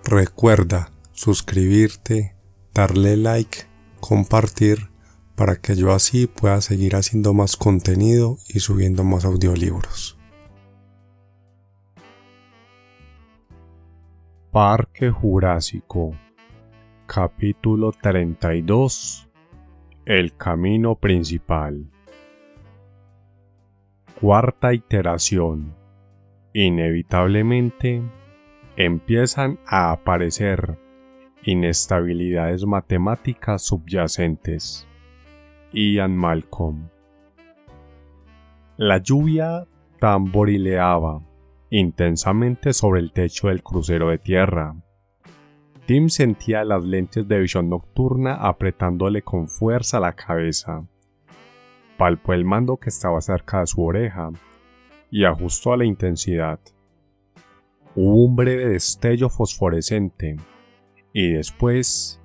Recuerda suscribirte, darle like, compartir, para que yo así pueda seguir haciendo más contenido y subiendo más audiolibros. Parque Jurásico, capítulo 32. El camino principal. Cuarta iteración. Inevitablemente empiezan a aparecer inestabilidades matemáticas subyacentes. Ian Malcolm. La lluvia tamborileaba intensamente sobre el techo del crucero de tierra. Tim sentía las lentes de visión nocturna apretándole con fuerza la cabeza. Palpó el mando que estaba cerca de su oreja y ajustó a la intensidad. Hubo un breve destello fosforescente y después,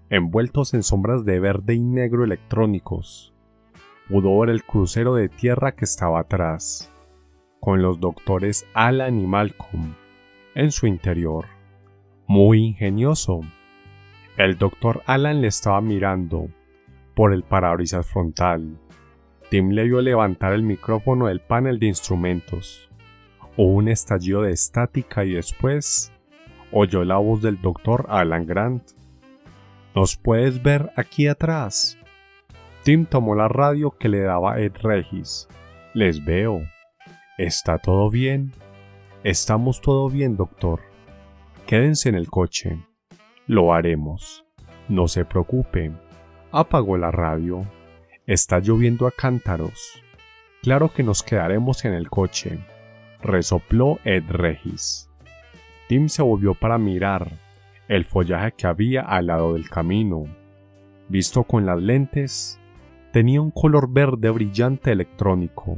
envueltos en sombras de verde y negro electrónicos, pudo ver el crucero de tierra que estaba atrás, con los doctores Alan y Malcolm en su interior. Muy ingenioso. El doctor Alan le estaba mirando por el parabrisas frontal. Tim le vio levantar el micrófono del panel de instrumentos. Hubo un estallido de estática y después oyó la voz del doctor Alan Grant. ¿Nos puedes ver aquí atrás? Tim tomó la radio que le daba Ed Regis. Les veo. ¿Está todo bien? Estamos todo bien, doctor. Quédense en el coche. Lo haremos. No se preocupe. Apagó la radio. Está lloviendo a cántaros. Claro que nos quedaremos en el coche. Resopló Ed Regis. Tim se volvió para mirar el follaje que había al lado del camino. Visto con las lentes, tenía un color verde brillante electrónico,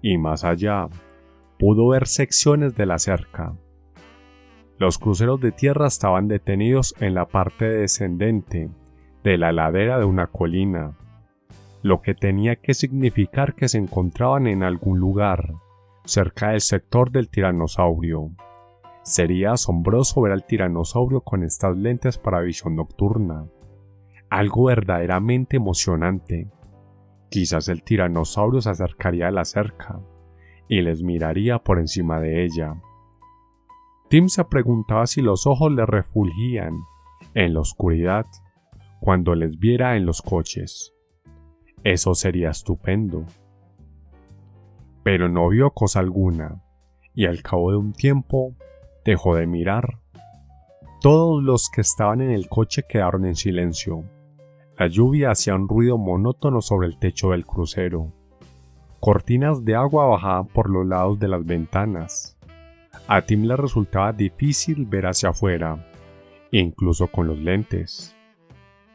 y más allá, pudo ver secciones de la cerca. Los cruceros de tierra estaban detenidos en la parte descendente de la ladera de una colina, lo que tenía que significar que se encontraban en algún lugar cerca del sector del tiranosaurio. Sería asombroso ver al tiranosaurio con estas lentes para visión nocturna. Algo verdaderamente emocionante. Quizás el tiranosaurio se acercaría a la cerca y les miraría por encima de ella. Tim se preguntaba si los ojos le refulgían en la oscuridad cuando les viera en los coches. Eso sería estupendo. Pero no vio cosa alguna, y al cabo de un tiempo dejó de mirar. Todos los que estaban en el coche quedaron en silencio. La lluvia hacía un ruido monótono sobre el techo del crucero. Cortinas de agua bajaban por los lados de las ventanas. A Tim le resultaba difícil ver hacia afuera, incluso con los lentes.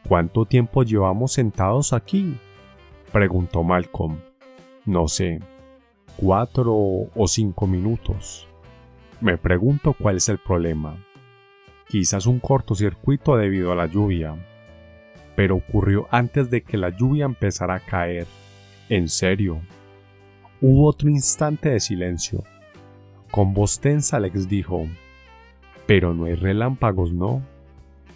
¿Cuánto tiempo llevamos sentados aquí?, preguntó Malcolm. No sé, 4 o 5 minutos. Me pregunto cuál es el problema. Quizás un cortocircuito debido a la lluvia. Pero ocurrió antes de que la lluvia empezara a caer. En serio. Hubo otro instante de silencio. Con voz tensa Alex dijo: «Pero no hay relámpagos, ¿no?».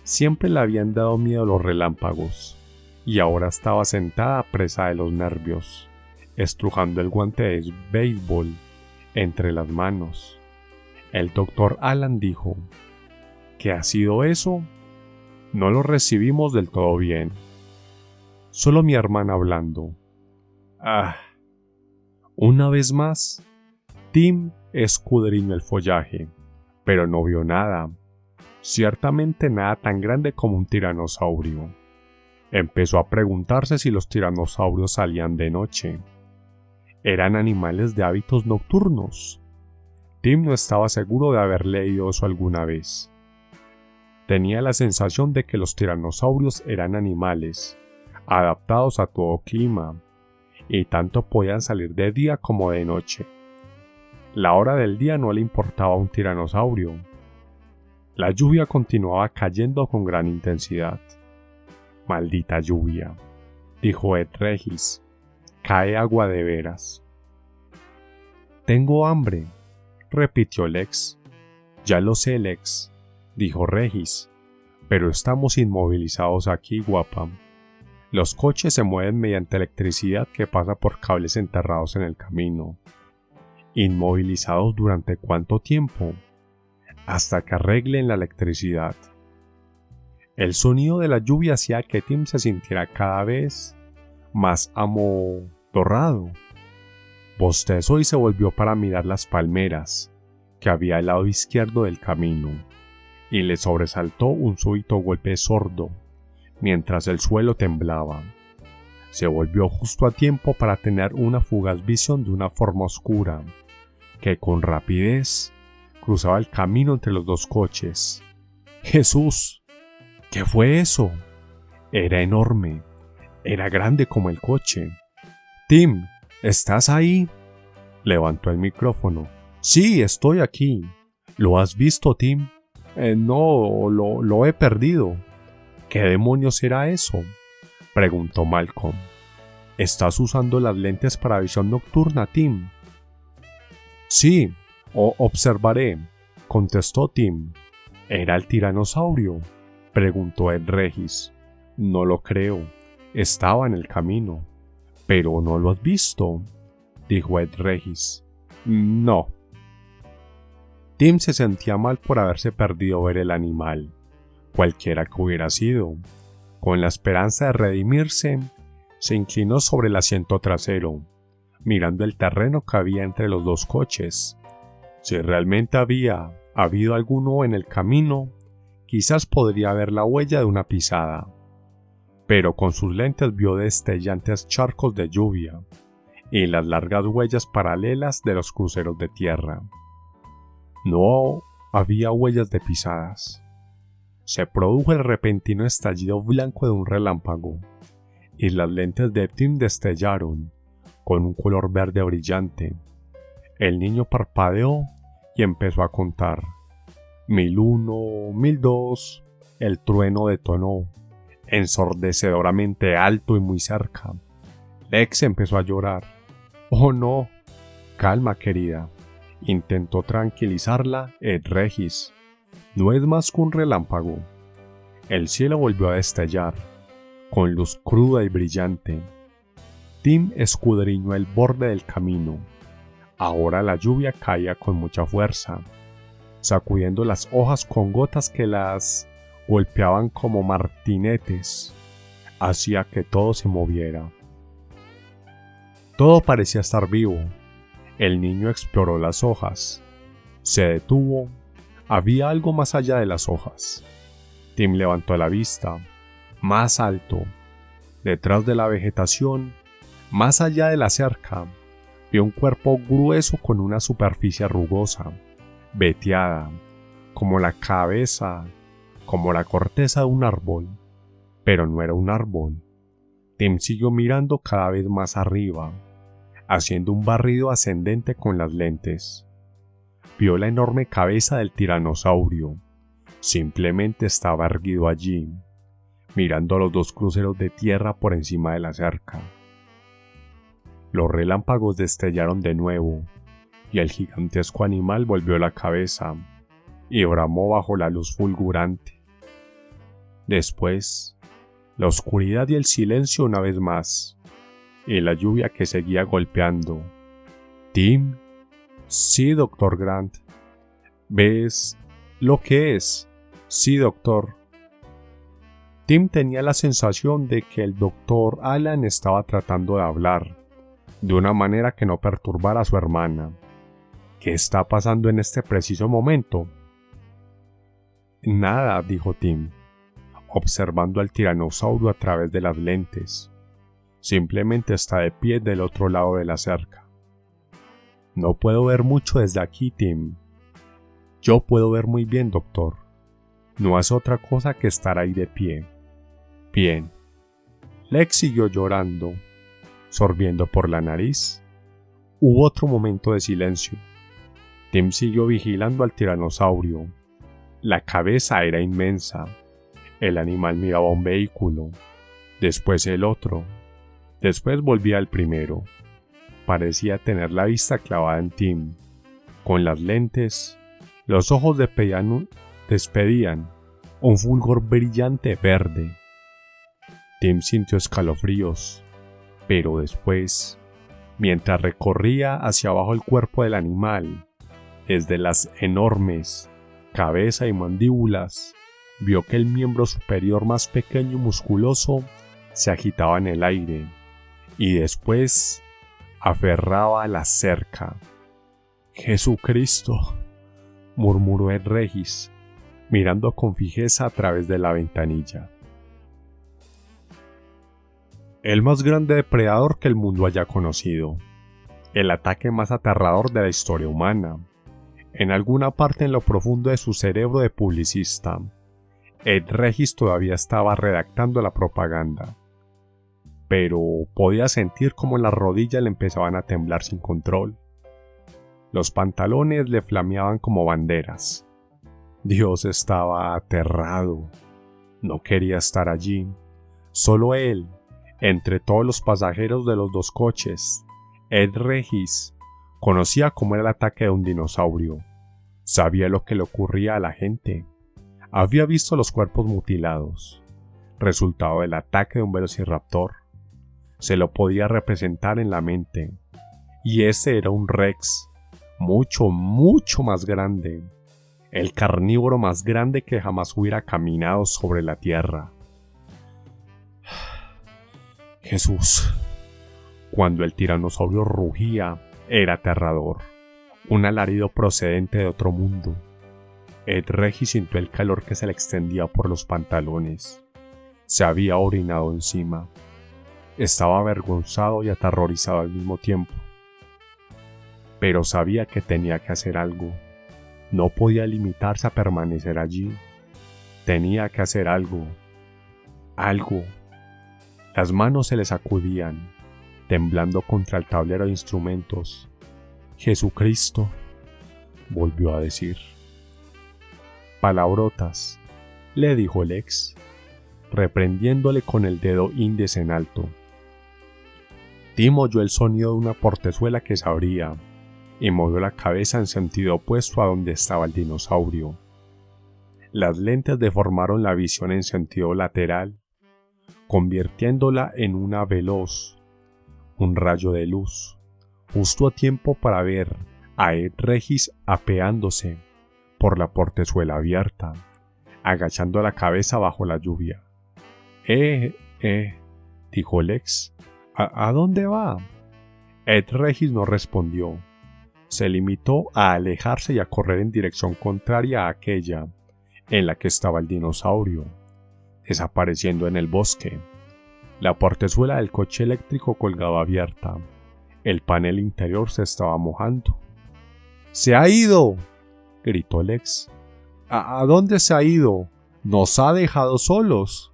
Siempre le habían dado miedo los relámpagos, y ahora estaba sentada presa de los nervios, estrujando el guante de béisbol entre las manos. El doctor Alan dijo: «¿Qué ha sido eso? No lo recibimos del todo bien. Solo mi hermana hablando». Una vez más, Tim escudriñó el follaje, pero no vio nada. Ciertamente nada tan grande como un tiranosaurio. Empezó a preguntarse si los tiranosaurios salían de noche. ¿Eran animales de hábitos nocturnos? Tim no estaba seguro de haber leído eso alguna vez. Tenía la sensación de que los tiranosaurios eran animales, adaptados a todo clima, y tanto podían salir de día como de noche. La hora del día no le importaba a un tiranosaurio. La lluvia continuaba cayendo con gran intensidad. «Maldita lluvia», dijo Ed Regis. «Cae agua de veras». «Tengo hambre», repitió Lex. «Ya lo sé, Lex. dijo Regis. Pero estamos inmovilizados aquí, guapa. Los coches se mueven mediante electricidad que pasa por cables enterrados en el camino. ¿Inmovilizados durante cuánto tiempo? Hasta que arreglen la electricidad. El sonido de la lluvia hacía que Tim se sintiera cada vez más amodorrado. Bostezó y se volvió para mirar las palmeras que había al lado izquierdo del camino, y le sobresaltó un súbito golpe sordo mientras el suelo temblaba. Se volvió justo a tiempo para tener una fugaz visión de una forma oscura que con rapidez cruzaba el camino entre los dos coches. ¡Jesús! ¿Qué fue eso? Era enorme. Era grande como el coche. «Tim, ¿estás ahí?» Levantó el micrófono. «Sí, estoy aquí. ¿Lo has visto, Tim?» No, lo he perdido». «¿Qué demonios era eso?», preguntó Malcolm. «¿Estás usando las lentes para visión nocturna, Tim?» «Sí, observaré», contestó Tim. «¿Era el tiranosaurio?», preguntó Ed Regis. «No lo creo. Estaba en el camino». «¿Pero no lo has visto?», dijo Ed Regis. «No». Tim se sentía mal por haberse perdido ver el animal, cualquiera que hubiera sido. Con la esperanza de redimirse, se inclinó sobre el asiento trasero, mirando el terreno que había entre los dos coches. Si realmente había habido alguno en el camino, quizás podría ver la huella de una pisada. Pero con sus lentes vio destellantes charcos de lluvia y las largas huellas paralelas de los cruceros de tierra. No había huellas de pisadas. Se produjo el repentino estallido blanco de un relámpago, y las lentes de Tim destellaron con un color verde brillante. El niño parpadeó y empezó a contar. 1001, 1002. El trueno detonó, ensordecedoramente alto y muy cerca. Lex empezó a llorar. «Oh no». «Calma, querida», intentó tranquilizarla Ed Regis. «No es más que un relámpago». El cielo volvió a destellar, con luz cruda y brillante. Tim escudriñó el borde del camino. Ahora la lluvia caía con mucha fuerza, sacudiendo las hojas con gotas que las golpeaban como martinetes. Hacía que todo se moviera. Todo parecía estar vivo. El niño exploró las hojas. Se detuvo. Había algo más allá de las hojas. Tim levantó la vista. Más alto, detrás de la vegetación, más allá de la cerca, vio un cuerpo grueso con una superficie rugosa, veteada, como la cabeza, como la corteza de un árbol. Pero no era un árbol. Tim siguió mirando cada vez más arriba, haciendo un barrido ascendente con las lentes. Vio la enorme cabeza del tiranosaurio. Simplemente estaba erguido allí, mirando a los dos cruceros de tierra por encima de la cerca. Los relámpagos destellaron de nuevo, y el gigantesco animal volvió la cabeza y bramó bajo la luz fulgurante. Después, la oscuridad y el silencio una vez más, y la lluvia que seguía golpeando. «¿Tim?» «Sí, doctor Grant». «¿Ves lo que es?» «Sí, doctor». Tim tenía la sensación de que el doctor Alan estaba tratando de hablar, de una manera que no perturbara a su hermana. «¿Qué está pasando en este preciso momento?» «Nada», dijo Tim, observando al tiranosaurio a través de las lentes. «Simplemente está de pie del otro lado de la cerca». «No puedo ver mucho desde aquí, Tim». «Yo puedo ver muy bien, doctor. No es otra cosa que estar ahí de pie». «Bien». Lex siguió llorando, sorbiendo por la nariz. Hubo otro momento de silencio. Tim siguió vigilando al tiranosaurio. La cabeza era inmensa. El animal miraba un vehículo, después el otro, después volvía al primero. Parecía tener la vista clavada en Tim. Con las lentes, los ojos despedían un fulgor brillante verde. Tim sintió escalofríos, pero después, mientras recorría hacia abajo el cuerpo del animal, desde las enormes cabeza y mandíbulas, vio que el miembro superior más pequeño y musculoso se agitaba en el aire y después aferraba a la cerca. «¡Jesucristo!», murmuró Ed Regis, mirando con fijeza a través de la ventanilla. El más grande depredador que el mundo haya conocido. El ataque más aterrador de la historia humana. En alguna parte en lo profundo de su cerebro de publicista, Ed Regis todavía estaba redactando la propaganda, pero podía sentir cómo las rodillas le empezaban a temblar sin control. Los pantalones le flameaban como banderas. Dios estaba aterrado. No quería estar allí. Solo él, entre todos los pasajeros de los dos coches, Ed Regis conocía cómo era el ataque de un dinosaurio. Sabía lo que le ocurría a la gente. Había visto los cuerpos mutilados, resultado del ataque de un velociraptor. Se lo podía representar en la mente. Y ese era un Rex, mucho, mucho más grande. El carnívoro más grande que jamás hubiera caminado sobre la tierra. Jesús. Cuando el tiranosaurio rugía, era aterrador. Un alarido procedente de otro mundo. Ed Regis sintió el calor que se le extendía por los pantalones. Se había orinado encima. Estaba avergonzado y aterrorizado al mismo tiempo. Pero sabía que tenía que hacer algo. No podía limitarse a permanecer allí. Tenía que hacer algo. Algo. Las manos se le sacudían, temblando contra el tablero de instrumentos. «Jesucristo», volvió a decir. «Palabrotas», le dijo el ex, reprendiéndole con el dedo índice en alto. Tim oyó el sonido de una portezuela que se abría y movió la cabeza en sentido opuesto a donde estaba el dinosaurio. Las lentes deformaron la visión en sentido lateral, convirtiéndola en una veloz, un rayo de luz, justo a tiempo para ver a Ed Regis apeándose por la portezuela abierta, agachando la cabeza bajo la lluvia. Dijo el ex. ¿A dónde va?» Ed Regis no respondió. Se limitó a alejarse y a correr en dirección contraria a aquella en la que estaba el dinosaurio, desapareciendo en el bosque. La portezuela del coche eléctrico colgaba abierta. El panel interior se estaba mojando. «¡Se ha ido!», gritó el ex. ¿A dónde se ha ido? ¡Nos ha dejado solos!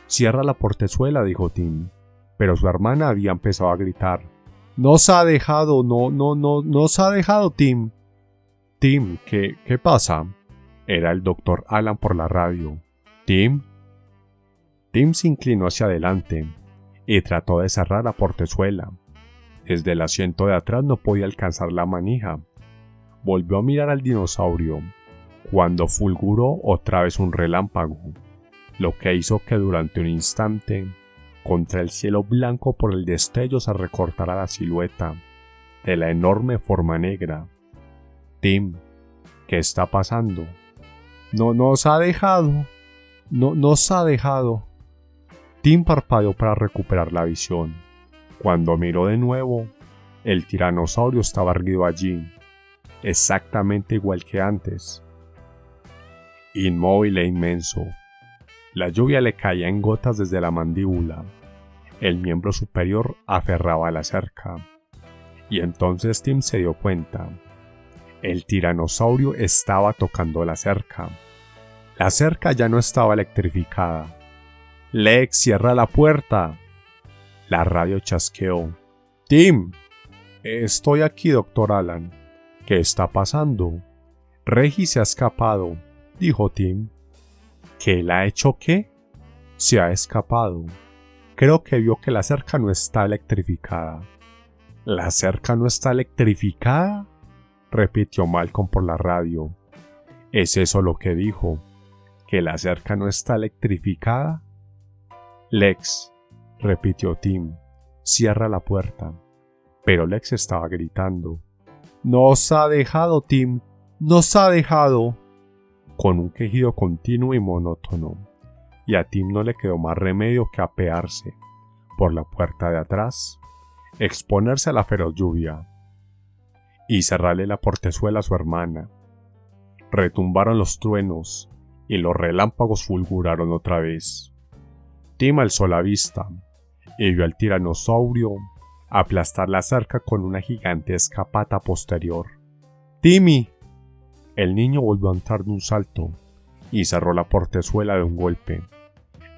«Cierra la portezuela», dijo Tim, pero su hermana había empezado a gritar. «¡Nos ha dejado! ¡No nos ha dejado, Tim!». «Tim, ¿qué pasa?», era el Dr. Alan por la radio. «¿Tim?». Tim se inclinó hacia adelante y trató de cerrar la portezuela. Desde el asiento de atrás no podía alcanzar la manija. Volvió a mirar al dinosaurio cuando fulguró otra vez un relámpago, lo que hizo que durante un instante, contra el cielo blanco por el destello, se recortara la silueta de la enorme forma negra. «Tim, ¿qué está pasando?». «No nos ha dejado. No nos ha dejado». Tim parpadeó para recuperar la visión. Cuando miró de nuevo, el tiranosaurio estaba erguido allí, exactamente igual que antes. Inmóvil e inmenso. La lluvia le caía en gotas desde la mandíbula. El miembro superior aferraba a la cerca. Y entonces Tim se dio cuenta. El tiranosaurio estaba tocando la cerca. La cerca ya no estaba electrificada. «Lex, cierra la puerta». La radio chasqueó. «Tim». «Estoy aquí, Dr. Alan». «¿Qué está pasando?». «Regis se ha escapado», dijo Tim. «¿Que él ha hecho qué?». «Se ha escapado. Creo que vio que la cerca no está electrificada». «¿La cerca no está electrificada?», repitió Malcolm por la radio. ¿Es eso lo que dijo? ¿Que la cerca no está electrificada? Lex, repitió Tim, cierra la puerta. Pero Lex estaba gritando. ¡Nos ha dejado, Tim! ¡Nos ha dejado! Con un quejido continuo y monótono. Y a Tim no le quedó más remedio que apearse por la puerta de atrás, exponerse a la feroz lluvia y cerrarle la portezuela a su hermana. Retumbaron los truenos y los relámpagos fulguraron otra vez. Tim alzó la vista y vio al tiranosaurio aplastar la cerca con una gigantesca pata posterior. ¡Timmy! El niño volvió a entrar de un salto y cerró la portezuela de un golpe.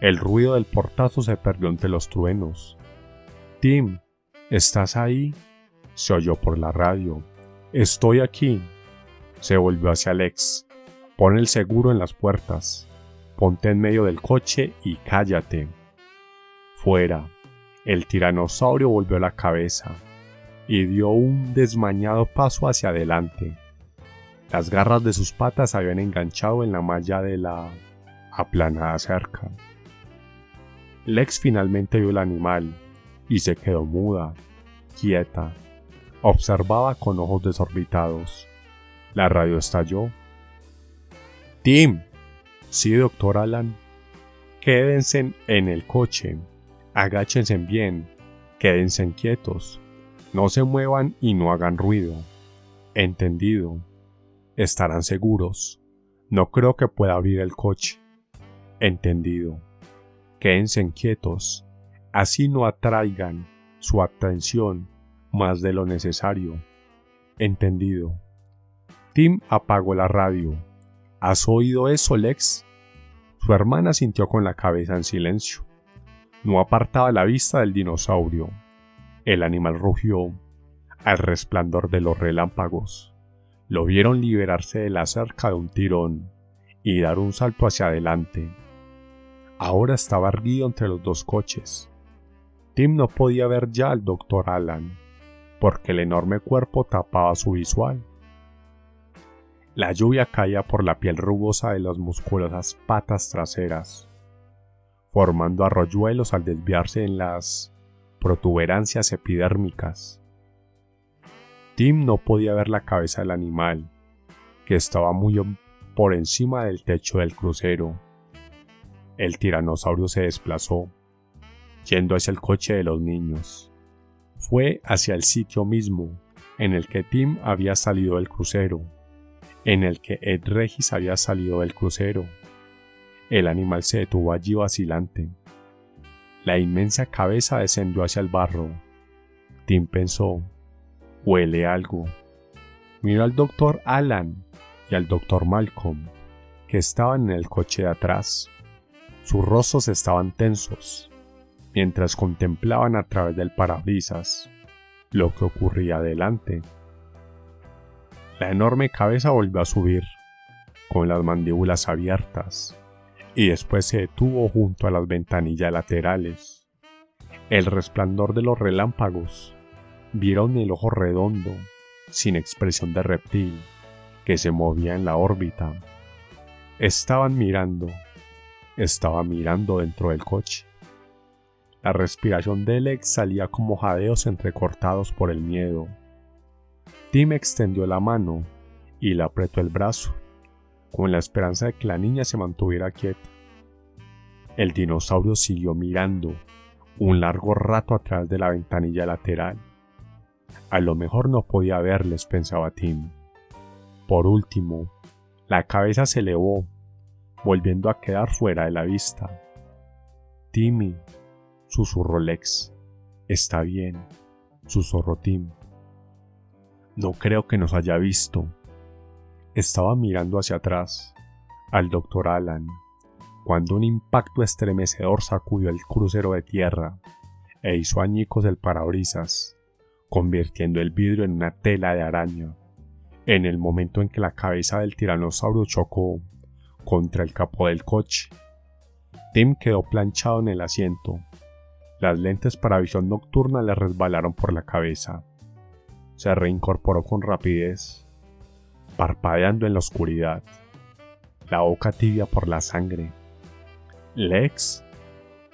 El ruido del portazo se perdió entre los truenos. «Tim, ¿estás ahí?», se oyó por la radio. «Estoy aquí». Se volvió hacia Lex. «Pon el seguro en las puertas. Ponte en medio del coche y cállate». Fuera, el tiranosaurio volvió la cabeza y dio un desmañado paso hacia adelante. Las garras de sus patas se habían enganchado en la malla de la aplanada cerca. Lex finalmente vio el animal y se quedó muda, quieta. Observaba con ojos desorbitados. La radio estalló. «Tim». «Sí, doctor Alan». «Quédense en el coche. Agáchense bien. Quédense quietos. No se muevan y no hagan ruido». «Entendido». «Estarán seguros. No creo que pueda abrir el coche». «Entendido». «Quédense quietos. Así no atraigan su atención más de lo necesario». «Entendido». Tim apagó la radio. «¿Has oído eso, Lex?». Su hermana sintió con la cabeza en silencio. No apartaba la vista del dinosaurio. El animal rugió al resplandor de los relámpagos. Lo vieron liberarse de la cerca de un tirón y dar un salto hacia adelante. Ahora estaba erguido entre los dos coches. Tim no podía ver ya al Dr. Alan, porque el enorme cuerpo tapaba su visual. La lluvia caía por la piel rugosa de las musculosas patas traseras, formando arroyuelos al desviarse en las protuberancias epidérmicas. Tim no podía ver la cabeza del animal, que estaba muy por encima del techo del crucero. El tiranosaurio se desplazó, yendo hacia el coche de los niños. Fue hacia el sitio mismo en el que Tim había salido del crucero, en el que Ed Regis había salido del crucero. El animal se detuvo allí vacilante. La inmensa cabeza descendió hacia el barro. Tim pensó: «Huele algo». Miró al Dr. Alan y al Dr. Malcolm, que estaban en el coche de atrás. Sus rostros estaban tensos, mientras contemplaban a través del parabrisas lo que ocurría adelante. La enorme cabeza volvió a subir, con las mandíbulas abiertas, y después se detuvo junto a las ventanillas laterales. El resplandor de los relámpagos vieron el ojo redondo, sin expresión de reptil, que se movía en la órbita. Estaba mirando dentro del coche. La respiración de Lex salía como jadeos entrecortados por el miedo. Tim extendió la mano y le apretó el brazo, con la esperanza de que la niña se mantuviera quieta. El dinosaurio siguió mirando un largo rato a través de la ventanilla lateral. A lo mejor no podía verles, pensaba Tim. Por último, la cabeza se elevó, volviendo a quedar fuera de la vista. «Timmy», susurró Lex. «Está bien», susurró Tim. «No creo que nos haya visto». Estaba mirando hacia atrás, al Dr. Alan, cuando un impacto estremecedor sacudió el crucero de tierra e hizo añicos el parabrisas, convirtiendo el vidrio en una tela de araña. En el momento en que la cabeza del tiranosaurio chocó contra el capó del coche, Tim quedó planchado en el asiento. Las lentes para visión nocturna le resbalaron por la cabeza. Se reincorporó con rapidez, parpadeando en la oscuridad. la boca tibia por la sangre. Lex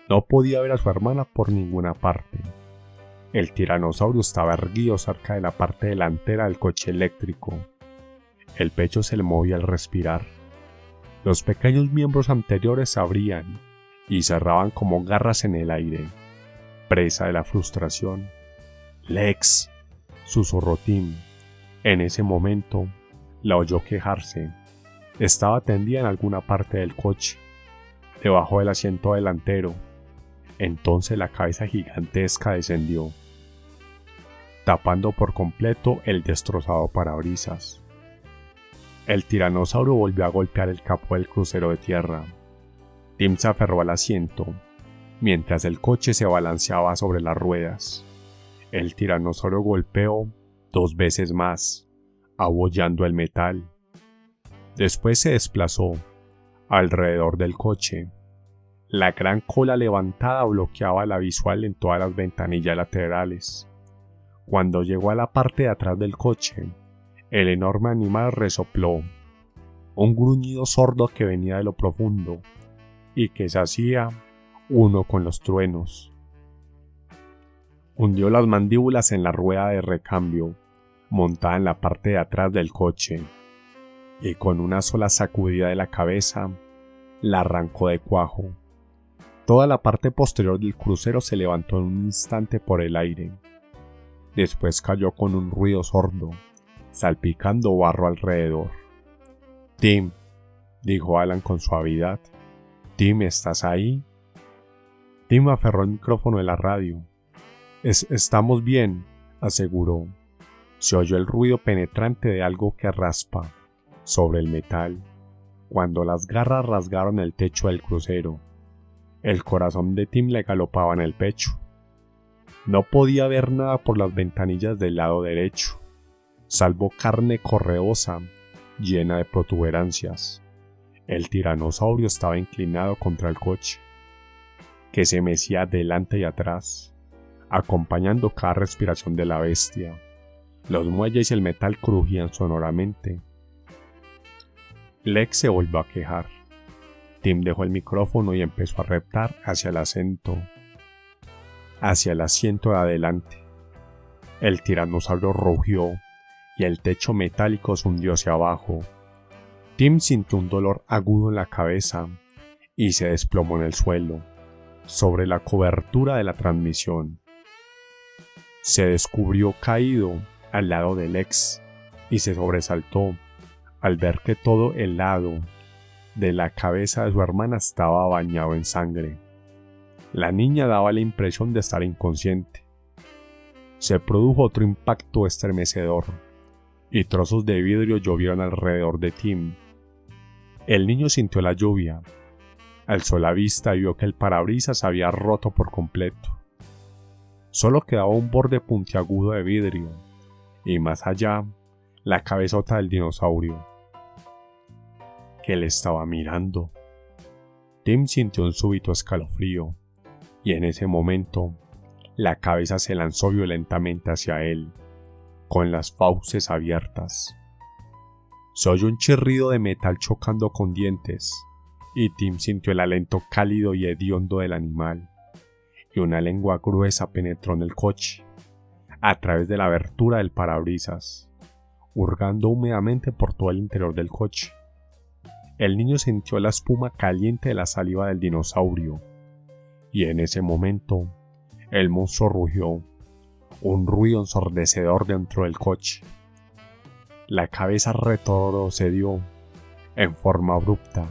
no podía ver a su hermana por ninguna parte. El tiranosaurio estaba erguido cerca de la parte delantera del coche eléctrico. El pecho se le movía al respirar. Los pequeños miembros anteriores se abrían y cerraban como garras en el aire, presa de la frustración. «Lex», susurró Tim. En ese momento, la oyó quejarse. Estaba tendida en alguna parte del coche, debajo del asiento delantero. Entonces la cabeza gigantesca descendió, tapando por completo el destrozado parabrisas. El tiranosaurio volvió a golpear el capó del crucero de tierra. Tim se aferró al asiento, mientras el coche se balanceaba sobre las ruedas. El tiranosaurio golpeó 2 veces más, abollando el metal. Después se desplazó alrededor del coche. La gran cola levantada bloqueaba la visual en todas las ventanillas laterales. Cuando llegó a la parte de atrás del coche, el enorme animal resopló, un gruñido sordo que venía de lo profundo y que se hacía uno con los truenos. Hundió las mandíbulas en la rueda de recambio, montada en la parte de atrás del coche, y con una sola sacudida de la cabeza, la arrancó de cuajo. Toda la parte posterior del crucero se levantó en un instante por el aire. Después cayó con un ruido sordo, salpicando barro alrededor. «Tim», dijo Alan con suavidad. «Tim, ¿estás ahí?» Tim aferró el micrófono de la radio. Estamos bien», aseguró. Se oyó el ruido penetrante de algo que raspa sobre el metal, cuando las garras rasgaron el techo del crucero. El corazón de Tim le galopaba en el pecho. No podía ver nada por las ventanillas del lado derecho, salvo carne correosa llena de protuberancias. El tiranosaurio estaba inclinado contra el coche, que se mecía adelante y atrás, acompañando cada respiración de la bestia. Los muelles y el metal crujían sonoramente. Lex se volvió a quejar. Tim dejó el micrófono y empezó a reptar hacia el asiento de adelante. El tiranosaurio rugió y el techo metálico se hundió hacia abajo. Tim sintió un dolor agudo en la cabeza y se desplomó en el suelo, sobre la cobertura de la transmisión. Se descubrió caído al lado de Lex y se sobresaltó al ver que todo el lado de la cabeza de su hermana estaba bañado en sangre. La niña daba la impresión de estar inconsciente. Se produjo otro impacto estremecedor y trozos de vidrio llovieron alrededor de Tim. El niño sintió la lluvia, alzó la vista y vio que el parabrisas había roto por completo. Solo quedaba un borde puntiagudo de vidrio y más allá la cabezota del dinosaurio, que le estaba mirando. Tim sintió un súbito escalofrío y en ese momento la cabeza se lanzó violentamente hacia él, con las fauces abiertas. Se oyó un chirrido de metal chocando con dientes y Tim sintió el aliento cálido y hediondo del animal, y una lengua gruesa penetró en el coche, a través de la abertura del parabrisas, hurgando húmedamente por todo el interior del coche. El niño sintió la espuma caliente de la saliva del dinosaurio, y en ese momento el monstruo rugió, un ruido ensordecedor dentro del coche. La cabeza retrocedió en forma abrupta.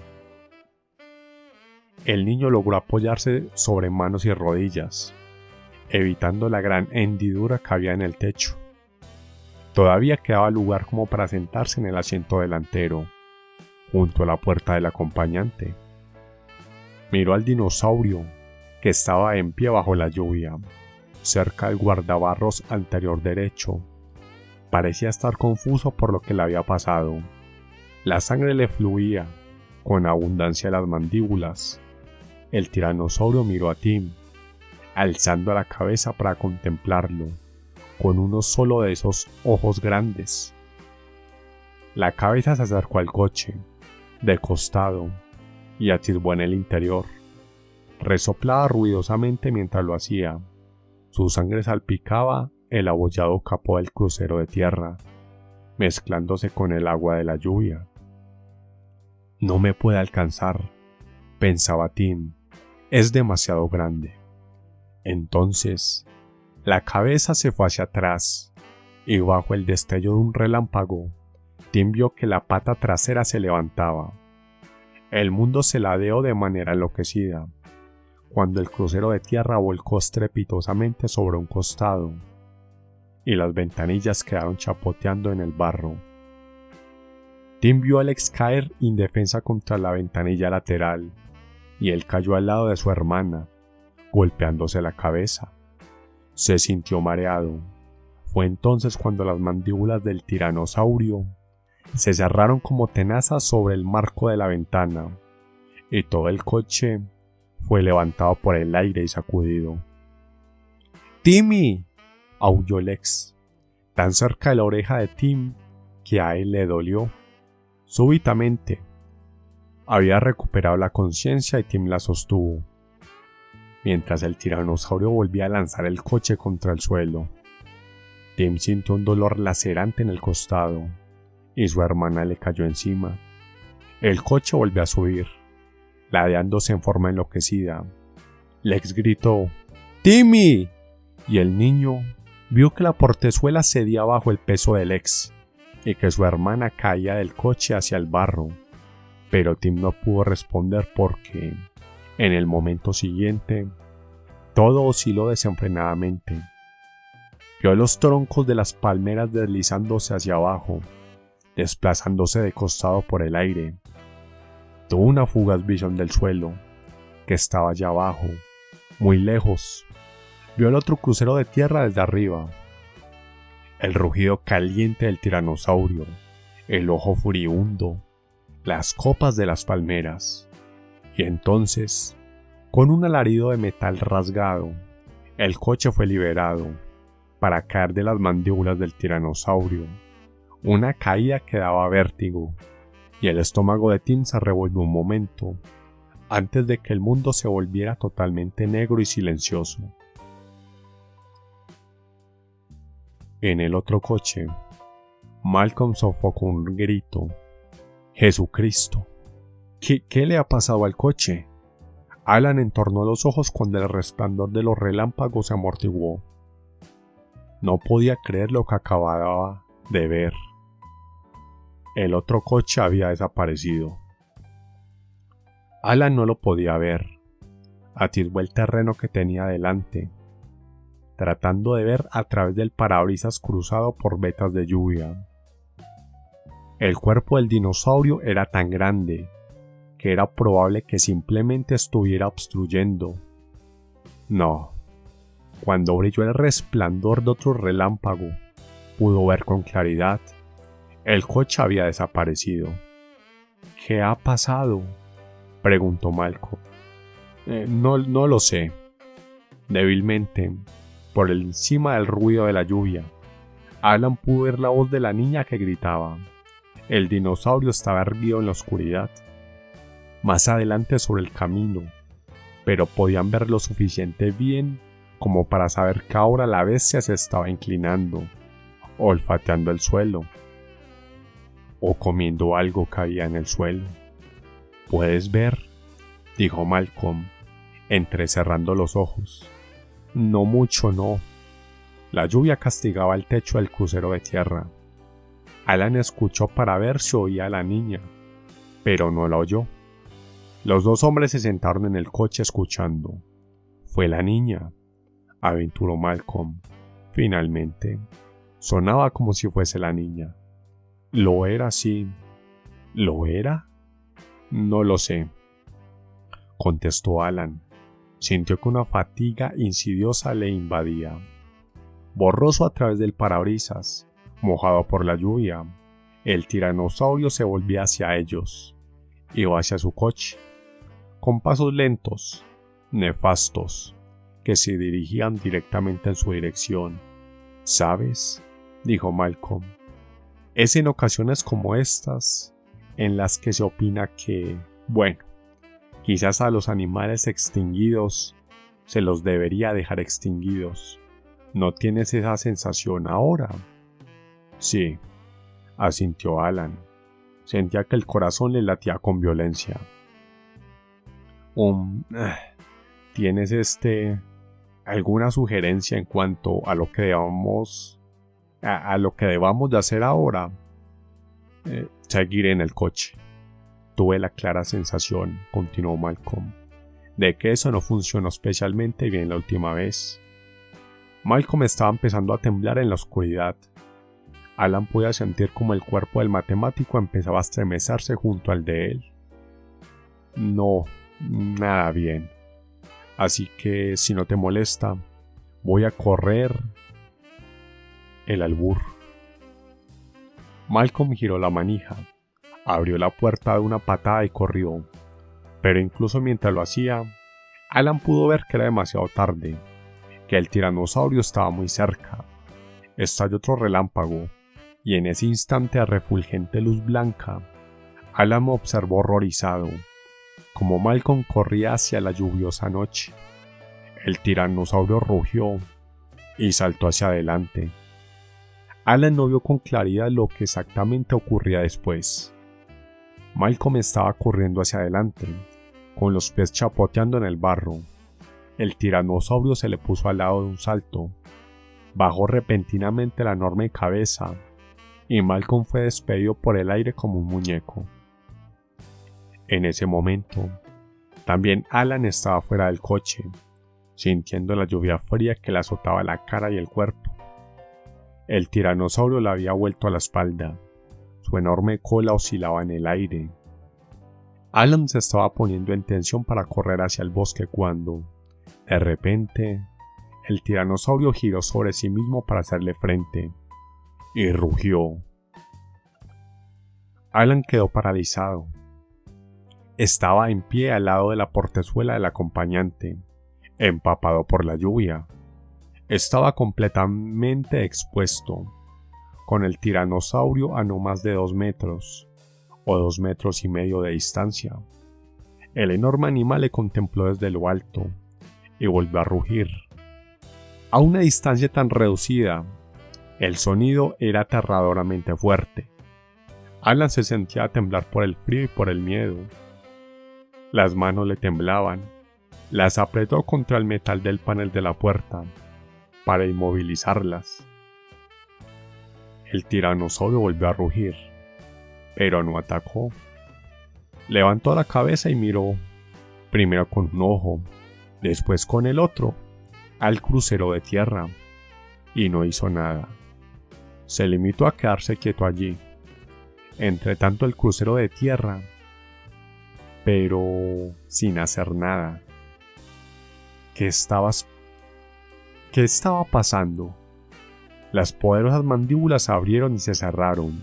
El niño logró apoyarse sobre manos y rodillas, evitando la gran hendidura que había en el techo. Todavía quedaba lugar como para sentarse en el asiento delantero, junto a la puerta del acompañante. Miró al dinosaurio, que estaba en pie bajo la lluvia, cerca del guardabarros anterior derecho. Parecía estar confuso por lo que le había pasado. La sangre le fluía con abundancia de las mandíbulas. El tiranosaurio miró a Tim, alzando la cabeza para contemplarlo, con uno solo de esos ojos grandes. La cabeza se acercó al coche, de costado, y atisbó en el interior. Resoplaba ruidosamente mientras lo hacía. Su sangre salpicaba el abollado capó del crucero de tierra, mezclándose con el agua de la lluvia. No me puede alcanzar, pensaba Tim. Es demasiado grande. Entonces, la cabeza se fue hacia atrás, y bajo el destello de un relámpago, Tim vio que la pata trasera se levantaba. El mundo se ladeó de manera enloquecida, cuando el crucero de tierra volcó estrepitosamente sobre un costado, y las ventanillas quedaron chapoteando en el barro. Tim vio a Alex caer indefensa contra la ventanilla lateral, y él cayó al lado de su hermana, golpeándose la cabeza. Se sintió mareado. Fue entonces cuando las mandíbulas del tiranosaurio se cerraron como tenazas sobre el marco de la ventana, y todo el coche fue levantado por el aire y sacudido. ¡Timmy!, aulló Lex, tan cerca de la oreja de Tim que a él le dolió. Súbitamente, había recuperado la conciencia y Tim la sostuvo, mientras el tiranosaurio volvía a lanzar el coche contra el suelo. Tim sintió un dolor lacerante en el costado, y su hermana le cayó encima. El coche volvió a subir, ladeándose en forma enloquecida. Lex gritó: ¡Timmy! Y el niño vio que la portezuela cedía bajo el peso de Lex, y que su hermana caía del coche hacia el barro. Pero Tim no pudo responder porque, en el momento siguiente, todo osciló desenfrenadamente. Vio los troncos de las palmeras deslizándose hacia abajo, desplazándose de costado por el aire. Tuvo una fugaz visión del suelo, que estaba allá abajo, muy lejos. Vio el otro crucero de tierra desde arriba. El rugido caliente del tiranosaurio, el ojo furibundo, las copas de las palmeras. Y entonces, con un alarido de metal rasgado, el coche fue liberado para caer de las mandíbulas del tiranosaurio. Una caída que daba vértigo, y el estómago de Tim se revolvió un momento, antes de que el mundo se volviera totalmente negro y silencioso. En el otro coche, Malcolm sofocó un grito. ¡Jesucristo! ¿Qué le ha pasado al coche? Alan entornó los ojos cuando el resplandor de los relámpagos se amortiguó. No podía creer lo que acababa de ver. El otro coche había desaparecido. Alan no lo podía ver. Atisbó el terreno que tenía delante, tratando de ver a través del parabrisas cruzado por vetas de lluvia. El cuerpo del dinosaurio era tan grande que era probable que simplemente estuviera obstruyendo. No. Cuando brilló el resplandor de otro relámpago, pudo ver con claridad. El coche había desaparecido. ¿Qué ha pasado?, preguntó Malcolm. No lo sé. Débilmente, por encima del ruido de la lluvia, Alan pudo ver la voz de la niña que gritaba. El dinosaurio estaba erguido en la oscuridad, más adelante sobre el camino, pero podían ver lo suficiente bien como para saber que ahora la bestia se estaba inclinando, olfateando el suelo, o comiendo algo que había en el suelo. ¿Puedes ver?, dijo Malcolm, entrecerrando los ojos. No mucho, no. La lluvia castigaba el techo del crucero de tierra. Alan escuchó para ver si oía a la niña, pero no la oyó. Los dos hombres se sentaron en el coche escuchando. Fue la niña, aventuró Malcolm. Finalmente, sonaba como si fuese la niña. Lo era, sí. ¿Lo era? No lo sé, contestó Alan. Sintió que una fatiga insidiosa le invadía. Borroso a través del parabrisas, mojado por la lluvia, el tiranosaurio se volvía hacia ellos. Iba hacia su coche, con pasos lentos, nefastos, que se dirigían directamente en su dirección. ¿Sabes?, dijo Malcolm. Es en ocasiones como estas en las que se opina que, bueno, quizás a los animales extinguidos se los debería dejar extinguidos. ¿No tienes esa sensación ahora? Sí, asintió Alan. Sentía que el corazón le latía con violencia. ¿Tienes alguna sugerencia en cuanto a lo que debamos de hacer ahora? Seguir en el coche. Tuve la clara sensación, continuó Malcolm, de que eso no funcionó especialmente bien la última vez. Malcolm estaba empezando a temblar en la oscuridad. Alan podía sentir como el cuerpo del matemático empezaba a estremecerse junto al de él. No, nada bien. Así que, si no te molesta, voy a correr el albur. Malcolm giró la manija, abrió la puerta de una patada y corrió. Pero incluso mientras lo hacía, Alan pudo ver que era demasiado tarde, que el tiranosaurio estaba muy cerca. Estalló otro relámpago, y en ese instante de refulgente luz blanca, Alan me observó horrorizado, como Malcolm corría hacia la lluviosa noche. El tiranosaurio rugió y saltó hacia adelante. Alan no vio con claridad lo que exactamente ocurría después. Malcolm estaba corriendo hacia adelante, con los pies chapoteando en el barro. El tiranosaurio se le puso al lado de un salto, bajó repentinamente la enorme cabeza, y Malcolm fue despedido por el aire como un muñeco. En ese momento, también Alan estaba fuera del coche, sintiendo la lluvia fría que le azotaba la cara y el cuerpo. El tiranosaurio le había vuelto a la espalda, su enorme cola oscilaba en el aire. Alan se estaba poniendo en tensión para correr hacia el bosque cuando, de repente, el tiranosaurio giró sobre sí mismo para hacerle frente, y rugió. Alan quedó paralizado. Estaba en pie al lado de la portezuela del acompañante, empapado por la lluvia. Estaba completamente expuesto, con el tiranosaurio a no más de 2 metros, o 2,5 metros de distancia. El enorme animal le contempló desde lo alto, y volvió a rugir. A una distancia tan reducida, el sonido era aterradoramente fuerte. Alan se sentía temblar por el frío y por el miedo. Las manos le temblaban. Las apretó contra el metal del panel de la puerta para inmovilizarlas. El tiranosaurio volvió a rugir, pero no atacó. Levantó la cabeza y miró, primero con un ojo, después con el otro, al crucero de tierra, y no hizo nada. Se limitó a quedarse quieto allí. Entre tanto el crucero de tierra, pero sin hacer nada. ¿Qué estaba pasando? Las poderosas mandíbulas se abrieron y se cerraron.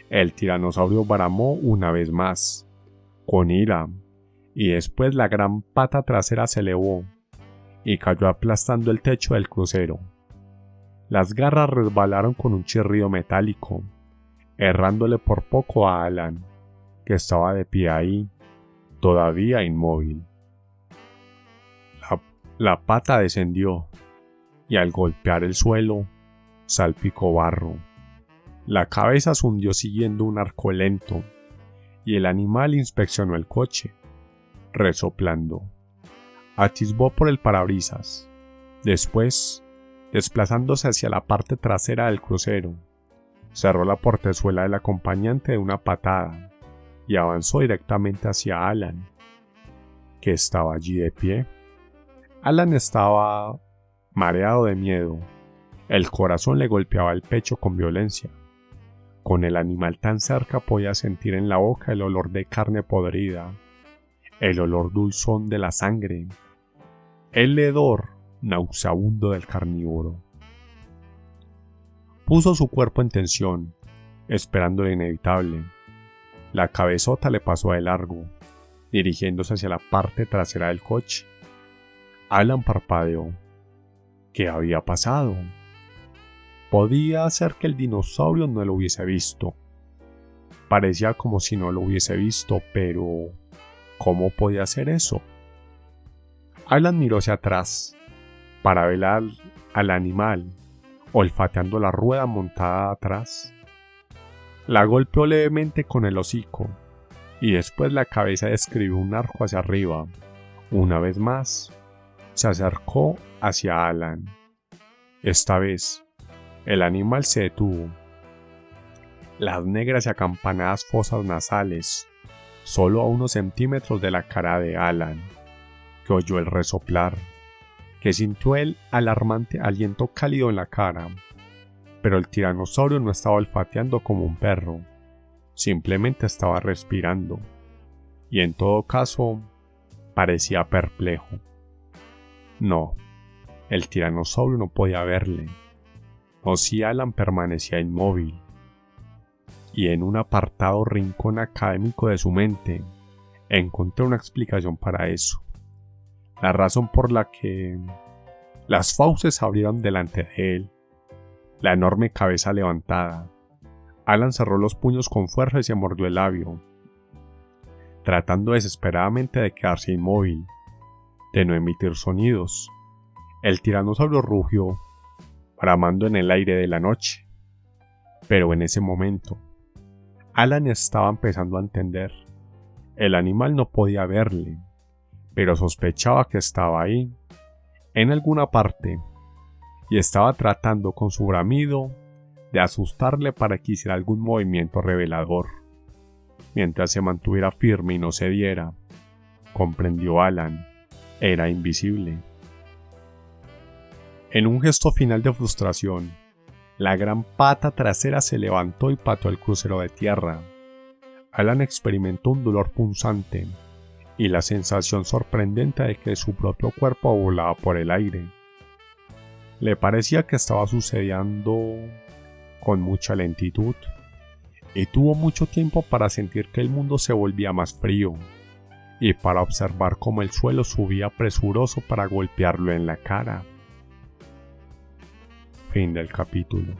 El tiranosaurio bramó una vez más, con ira, y después la gran pata trasera se elevó y cayó aplastando el techo del crucero. Las garras resbalaron con un chirrido metálico, errándole por poco a Alan, que estaba de pie ahí, todavía inmóvil. La pata descendió, y al golpear el suelo, salpicó barro. La cabeza se hundió siguiendo un arco lento, y el animal inspeccionó el coche, resoplando. Atisbó por el parabrisas. Después, desplazándose hacia la parte trasera del crucero, cerró la portezuela del acompañante de una patada y avanzó directamente hacia Alan, que estaba allí de pie. Alan estaba mareado de miedo. El corazón le golpeaba el pecho con violencia. Con el animal tan cerca podía sentir en la boca el olor de carne podrida, el olor dulzón de la sangre, el hedor nauseabundo del carnívoro. Puso su cuerpo en tensión, esperando lo inevitable. La cabezota le pasó de largo, dirigiéndose hacia la parte trasera del coche. Alan parpadeó. ¿Qué había pasado? Podía ser que el dinosaurio no lo hubiese visto. Parecía como si no lo hubiese visto, pero ¿cómo podía hacer eso? Alan miró hacia atrás para ver al animal olfateando la rueda montada atrás. La golpeó levemente con el hocico y después la cabeza describió un arco hacia arriba. Una vez más, se acercó hacia Alan. Esta vez, el animal se detuvo. Las negras y acampanadas fosas nasales, solo a unos centímetros de la cara de Alan, que oyó el resoplar, que sintió el alarmante aliento cálido en la cara. Pero el tiranosaurio no estaba olfateando como un perro, simplemente estaba respirando, y en todo caso, parecía perplejo. No, el tiranosaurio no podía verle, o si Alan permanecía inmóvil. Y en un apartado rincón académico de su mente, encontré una explicación para eso. La razón por la que las fauces se abrieron delante de él, la enorme cabeza levantada. Alan cerró los puños con fuerza y se mordió el labio, tratando desesperadamente de quedarse inmóvil, de no emitir sonidos. El tiranosaurio rugió, bramando en el aire de la noche. Pero en ese momento, Alan estaba empezando a entender. El animal no podía verle, pero sospechaba que estaba ahí, en alguna parte, y estaba tratando con su bramido de asustarle para que hiciera algún movimiento revelador. Mientras se mantuviera firme y no cediera, comprendió Alan, era invisible. En un gesto final de frustración, la gran pata trasera se levantó y pateó el crucero de tierra. Alan experimentó un dolor punzante y la sensación sorprendente de que su propio cuerpo volaba por el aire. Le parecía que estaba sucediendo con mucha lentitud, y tuvo mucho tiempo para sentir que el mundo se volvía más frío, y para observar cómo el suelo subía presuroso para golpearlo en la cara. Fin del capítulo.